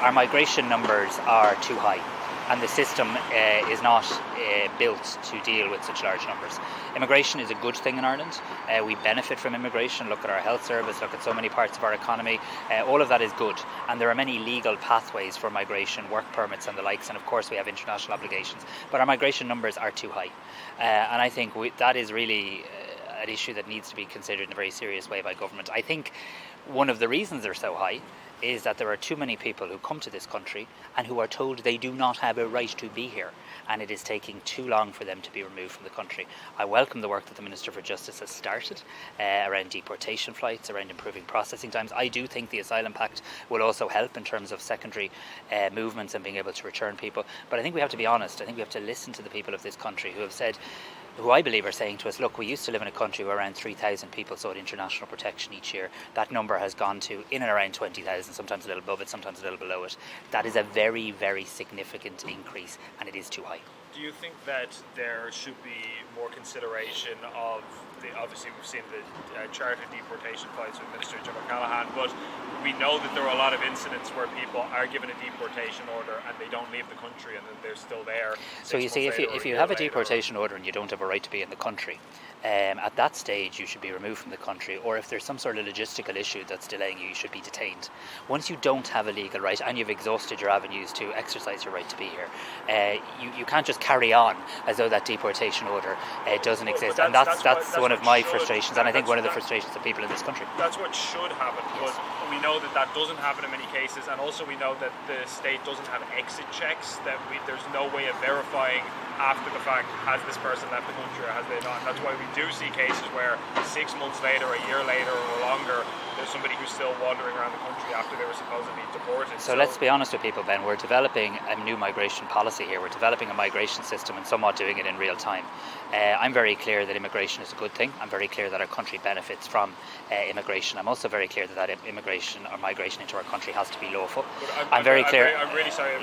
our migration numbers are too high, and the system is not built to deal with such large numbers. Immigration is a good thing in Ireland. We benefit from immigration. Look at our health service, look at so many parts of our economy. All of that is good, and there are many legal pathways for migration, work permits and the likes, and of course we have international obligations, but our migration numbers are too high, and I think that is really an issue that needs to be considered in a very serious way by government. I think one of the reasons they're so high is that there are too many people who come to this country and who are told they do not have a right to be here, and it is taking too long for them to be removed from the country. I welcome the work that the Minister for Justice has started around deportation flights, around improving processing times. I do think the Asylum Pact will also help in terms of secondary movements and being able to return people. But I think we have to be honest. I think we have to listen to the people of this country who have said, who I believe are saying to us, look, we used to live in a country where around 3,000 people sought international protection each year. That number has gone to in and around 20,000, sometimes a little above it, sometimes a little below it. That is a very, very significant increase, and it is too high. Do you think that there should be more consideration of obviously we've seen the chartered deportation flights with Minister Jim O'Callaghan, but we know that there are a lot of incidents where people are given a deportation order and they don't leave the country and then they're still there. So you see, if you have a deportation order and you don't have a right to be in the country, at that stage you should be removed from the country, or if there's some sort of logistical issue that's delaying you, you should be detained. Once you don't have a legal right and you've exhausted your avenues to exercise your right to be here, you can't just carry on as though that deportation order doesn't exist, and that's one of my frustrations, and I think one of the frustrations of people in this country. That's what should happen, but we know that that doesn't happen in many cases, and also we know that the state doesn't have exit checks, that there's no way of verifying after the fact, has this person left the country or has they not. That's why we do see cases where 6 months later, a year later or longer, there's somebody who's still wandering around the country after they were supposedly deported. So let's be honest with people, Ben. We're developing a new migration policy here. We're developing a migration system and somewhat doing it in real time. I'm very clear that immigration is a good thing. I'm very clear that our country benefits from immigration. I'm also very clear that immigration or migration into our country has to be lawful. I'm very clear. I'm really sorry.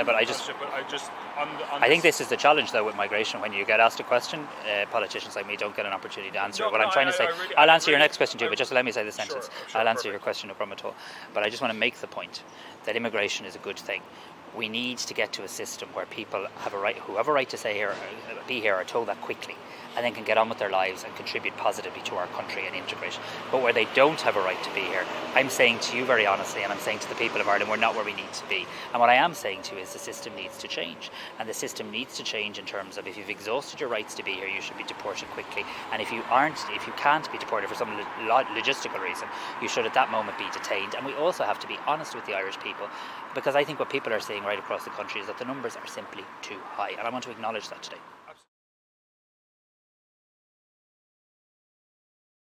But I think this is the challenge, though, with migration. When you get asked a question, politicians like me don't get an opportunity to answer. What I'm trying to say, I'll answer your next question too, but just let me say the sentence. I'll answer your question, no problem at all. But I just want to make the point that immigration is a good thing. We need to get to a system where people have a right, who have a right to be here, are told that quickly, and then can get on with their lives and contribute positively to our country and integration. But where they don't have a right to be here, I'm saying to you very honestly, and I'm saying to the people of Ireland, we're not where we need to be. And what I am saying to you is the system needs to change. And the system needs to change in terms of, if you've exhausted your rights to be here, you should be deported quickly. And if you can't be deported for some logistical reason, you should at that moment be detained. And we also have to be honest with the Irish people, because I think what people are seeing right across the country is that the numbers are simply too high. And I want to acknowledge that today.